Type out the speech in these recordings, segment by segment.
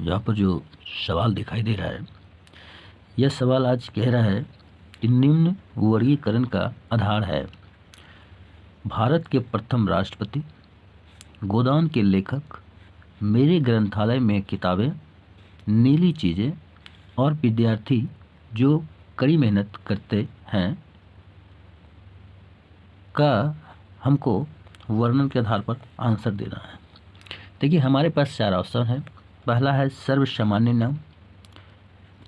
यहाँ पर जो सवाल दिखाई दे रहा है, यह सवाल आज कह रहा है कि निम्न वर्गीकरण का आधार है। भारत के प्रथम राष्ट्रपति, गोदान के लेखक, मेरे ग्रंथालय में किताबें, नीली चीज़ें और विद्यार्थी जो कड़ी मेहनत करते हैं का हमको वर्णन के आधार पर आंसर देना है। देखिए, हमारे पास 4 ऑप्शन है। पहला है सर्वसामान्य नाम,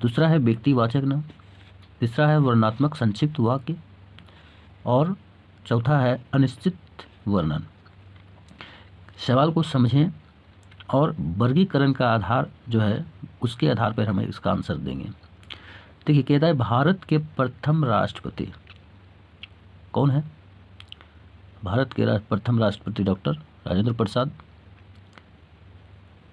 दूसरा है व्यक्तिवाचक नाम, तीसरा है वर्णनात्मक संक्षिप्त वाक्य और चौथा है अनिश्चित वर्णन। सवाल को समझें और वर्गीकरण का आधार जो है उसके आधार पर हमें इसका आंसर देंगे। देखिए, कहता है भारत के प्रथम राष्ट्रपति कौन है? भारत के प्रथम राष्ट्रपति डॉक्टर राजेंद्र प्रसाद।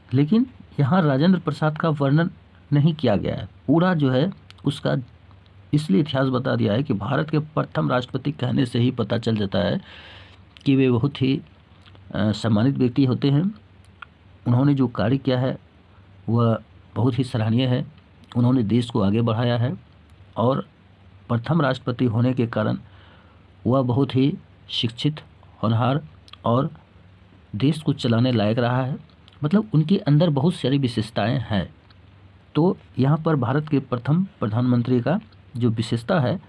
लेकिन यहाँ राजेंद्र प्रसाद का वर्णन नहीं किया गया है। पूरा जो है उसका इसलिए इतिहास बता दिया है कि भारत के प्रथम राष्ट्रपति कहने से ही पता चल जाता है कि वे बहुत ही सम्मानित व्यक्ति होते हैं। उन्होंने जो कार्य किया है वह बहुत ही सराहनीय है। उन्होंने देश को आगे बढ़ाया है और प्रथम राष्ट्रपति होने के कारण वह बहुत ही शिक्षित, होनहार और देश को चलाने लायक रहा है। मतलब उनके अंदर बहुत सारी विशेषताएं हैं। तो यहाँ पर भारत के प्रथम प्रधानमंत्री का जो विशेषता है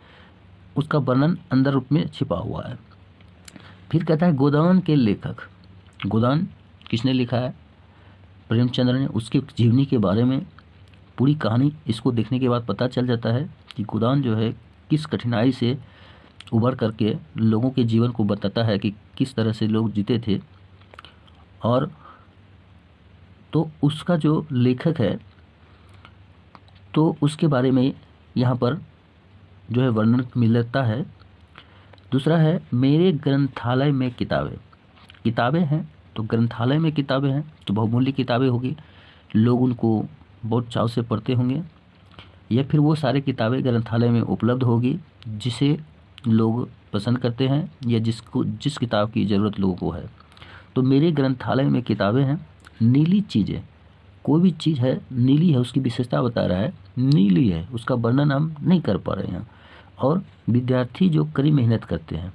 उसका वर्णन अंदर रूप में छिपा हुआ है। फिर कहता है गोदान के लेखक। गोदान किसने लिखा है? प्रेमचंद्र ने। उसकी जीवनी के बारे में पूरी कहानी इसको देखने के बाद पता चल जाता है कि गोदान जो है किस कठिनाई से उभर करके लोगों के जीवन को बताता है कि किस तरह से लोग जीते थे। और तो उसका जो लेखक है तो उसके बारे में यहाँ पर जो है वर्णन मिलता है। दूसरा है मेरे ग्रंथालय में किताबें। किताबें हैं तो ग्रंथालय में किताबें हैं तो बहुमूल्य किताबें होगी, लोग उनको बहुत चाव से पढ़ते होंगे, या फिर वो सारे किताबें ग्रंथालय में उपलब्ध होगी जिसे लोग पसंद करते हैं या जिस किताब की ज़रूरत लोगों को है। तो मेरे ग्रंथालय में किताबें हैं। नीली चीज़ें, कोई भी चीज़ है नीली है, उसकी विशेषता बता रहा है, नीली है, उसका वर्णन हम नहीं कर पा रहे हैं। और विद्यार्थी जो कड़ी मेहनत करते हैं,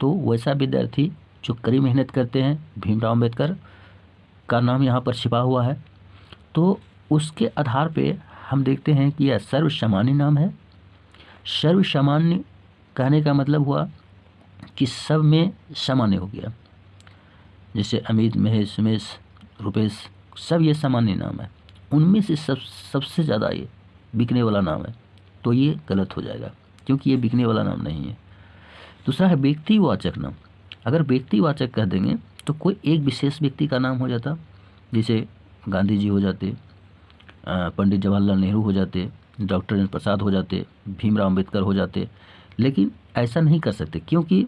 तो वैसा विद्यार्थी जो कड़ी मेहनत करते हैं, भीमराव अम्बेडकर का नाम यहाँ पर छिपा हुआ है। तो उसके आधार पे हम देखते हैं कि यह सर्वसामान्य नाम है। सर्वसामान्य कहने का मतलब हुआ कि सब में सामान्य हो गया। जैसे अमित, महेश, सुमेश, रुपेश, सब ये सामान्य नाम है। उनमें से सबसे ज़्यादा ये बिकने वाला नाम है, तो ये गलत हो जाएगा क्योंकि ये बिकने वाला नाम नहीं है। दूसरा है व्यक्तिवाचक नाम। अगर व्यक्तिवाचक कह देंगे तो कोई एक विशेष व्यक्ति का नाम हो जाता, जैसे गांधी जी हो जाते, पंडित जवाहरलाल नेहरू हो जाते, डॉक्टर राजेंद्र प्रसाद हो जाते, भीमराव अम्बेडकर हो जाते। लेकिन ऐसा नहीं कर सकते क्योंकि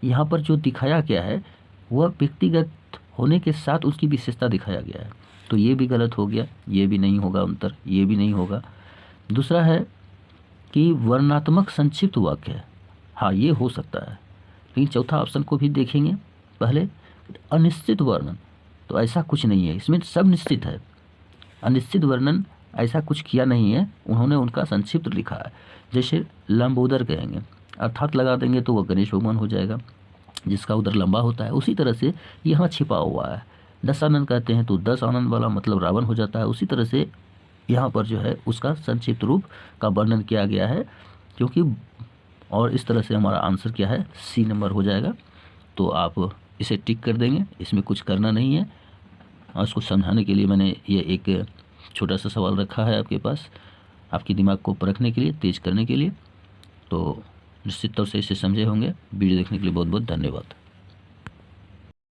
यहाँ पर जो दिखाया गया है वह व्यक्तिगत होने के साथ उसकी विशेषता दिखाया गया है। तो ये भी गलत हो गया, ये भी नहीं होगा अंतर, ये भी नहीं होगा। दूसरा है कि वर्णनात्मक संक्षिप्त वाक्य है। हाँ, ये हो सकता है, लेकिन चौथा ऑप्शन को भी देखेंगे। पहले अनिश्चित वर्णन, तो ऐसा कुछ नहीं है, इसमें सब निश्चित है। अनिश्चित वर्णन ऐसा कुछ किया नहीं है, उन्होंने उनका संक्षिप्त लिखा है। जैसे लंबोदर कहेंगे, अर्थात लगा देंगे तो वह गणेश भगवान हो जाएगा जिसका उधर लंबा होता है। उसी तरह से यहाँ छिपा हुआ है। 10 आनंद कहते हैं तो 10 आनंद वाला मतलब रावण हो जाता है। उसी तरह से यहाँ पर जो है उसका संक्षिप्त रूप का वर्णन किया गया है क्योंकि, और इस तरह से हमारा आंसर क्या है, सी नंबर हो जाएगा। तो आप इसे टिक कर देंगे, इसमें कुछ करना नहीं है। और इसको समझाने के लिए मैंने ये एक छोटा सा सवाल रखा है आपके पास, आपके दिमाग को परखने के लिए, तेज करने के लिए। तो निश्चित तौर से इसे समझे होंगे। वीडियो देखने के लिए बहुत बहुत धन्यवाद।